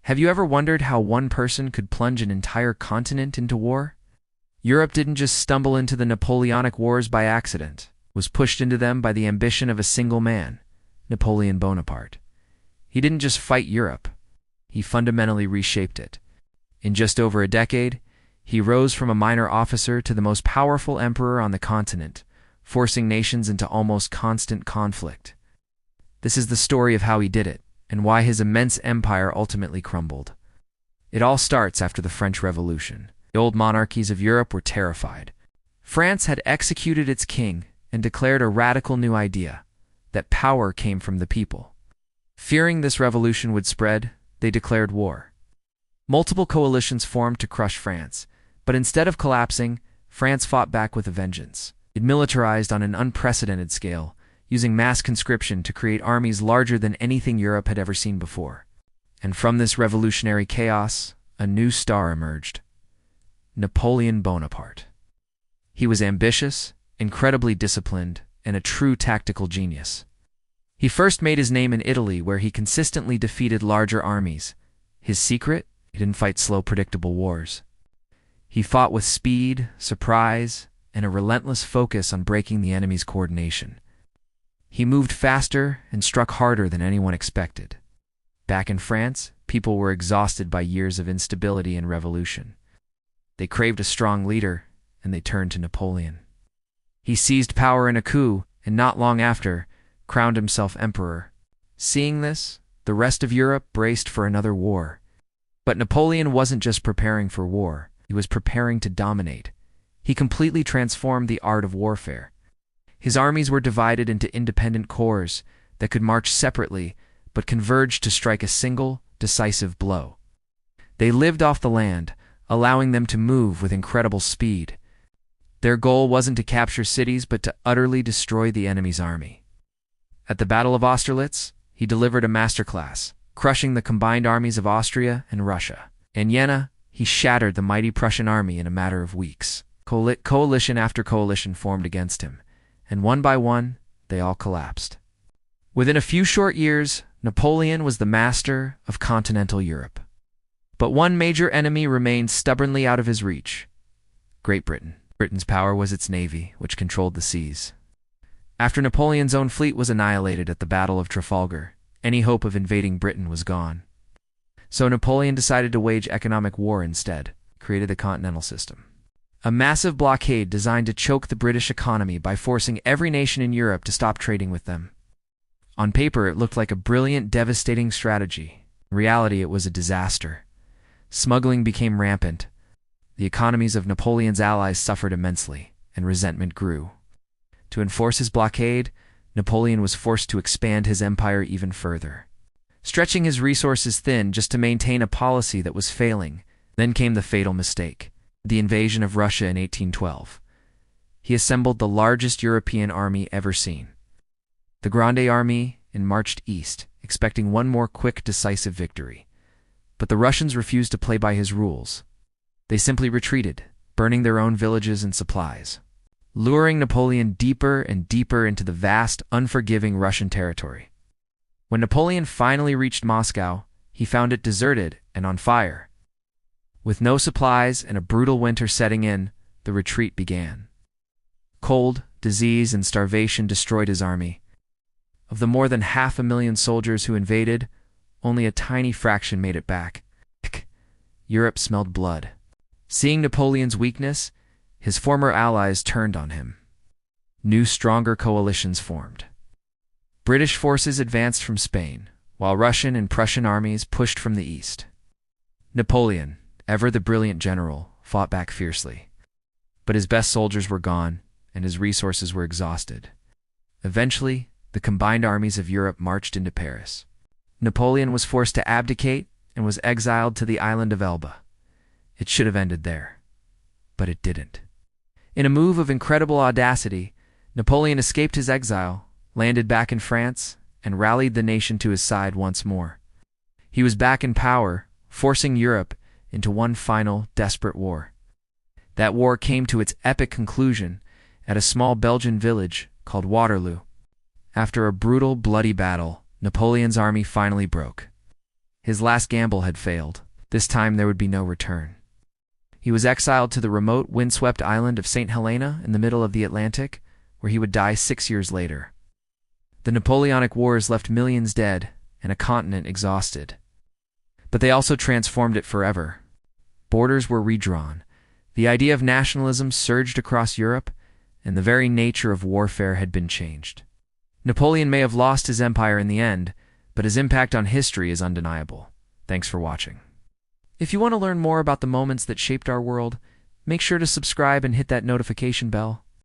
Have you ever wondered how one person could plunge an entire continent into war? Europe didn't just stumble into the Napoleonic Wars by accident. It was pushed into them by the ambition of a single man, Napoleon Bonaparte. He didn't just fight Europe. He fundamentally reshaped it. In just over a decade, he rose from a minor officer to the most powerful emperor on the continent, forcing nations into almost constant conflict. This is the story of how he did it, and why his immense empire ultimately crumbled. It all starts after the French Revolution. The old monarchies of Europe were terrified. France had executed its king and declared a radical new idea, that power came from the people. Fearing this revolution would spread, they declared war. Multiple coalitions formed to crush France, but instead of collapsing, France fought back with a vengeance. It militarized on an unprecedented scale, using mass conscription to create armies larger than anything Europe had ever seen before. And from this revolutionary chaos, a new star emerged: Napoleon Bonaparte. He was ambitious, incredibly disciplined, and a true tactical genius. He first made his name in Italy, where he consistently defeated larger armies. His secret? He didn't fight slow, predictable wars. He fought with speed, surprise, and a relentless focus on breaking the enemy's coordination. He moved faster and struck harder than anyone expected. Back in France, people were exhausted by years of instability and revolution. They craved a strong leader, and they turned to Napoleon. He seized power in a coup, and not long after, crowned himself emperor. Seeing this, the rest of Europe braced for another war. But Napoleon wasn't just preparing for war, he was preparing to dominate. He completely transformed the art of warfare. His armies were divided into independent corps that could march separately but converged to strike a single, decisive blow. They lived off the land, allowing them to move with incredible speed. Their goal wasn't to capture cities but to utterly destroy the enemy's army. At the Battle of Austerlitz, he delivered a masterclass, crushing the combined armies of Austria and Russia. In Jena, he shattered the mighty Prussian army in a matter of weeks. Coalition after coalition formed against him, and one by one, they all collapsed. Within a few short years, Napoleon was the master of continental Europe. But one major enemy remained stubbornly out of his reach: Great Britain. Britain's power was its navy, which controlled the seas. After Napoleon's own fleet was annihilated at the Battle of Trafalgar, any hope of invading Britain was gone. So Napoleon decided to wage economic war instead, created the Continental System. A massive blockade designed to choke the British economy by forcing every nation in Europe to stop trading with them. On paper, it looked like a brilliant, devastating strategy. In reality, it was a disaster. Smuggling became rampant. The economies of Napoleon's allies suffered immensely, and resentment grew. To enforce his blockade, Napoleon was forced to expand his empire even further, stretching his resources thin just to maintain a policy that was failing. Then came the fatal mistake: the invasion of Russia in 1812. He assembled the largest European army ever seen, the Grande Armée, and marched east, expecting one more quick, decisive victory. But the Russians refused to play by his rules. They simply retreated, burning their own villages and supplies, luring Napoleon deeper and deeper into the vast, unforgiving Russian territory. When Napoleon finally reached Moscow, he found it deserted and on fire. With no supplies and a brutal winter setting in, the retreat began. Cold, disease, and starvation destroyed his army. Of the more than 500,000 soldiers who invaded, only a tiny fraction made it back. Europe smelled blood. Seeing Napoleon's weakness, his former allies turned on him. New, stronger coalitions formed. British forces advanced from Spain, while Russian and Prussian armies pushed from the east. Napoleon, ever the brilliant general, fought back fiercely. But his best soldiers were gone, and his resources were exhausted. Eventually, the combined armies of Europe marched into Paris. Napoleon was forced to abdicate and was exiled to the island of Elba. It should have ended there, but it didn't. In a move of incredible audacity, Napoleon escaped his exile, landed back in France, and rallied the nation to his side once more. He was back in power, forcing Europe into one final, desperate war. That war came to its epic conclusion at a small Belgian village called Waterloo. After a brutal, bloody battle, Napoleon's army finally broke. His last gamble had failed. This time there would be no return. He was exiled to the remote, windswept island of St. Helena in the middle of the Atlantic, where he would die 6 years later. The Napoleonic Wars left millions dead and a continent exhausted. But they also transformed it forever. Borders were redrawn. The idea of nationalism surged across Europe, and the very nature of warfare had been changed. Napoleon may have lost his empire in the end, but his impact on history is undeniable. Thanks for watching. If you want to learn more about the moments that shaped our world, make sure to subscribe and hit that notification bell.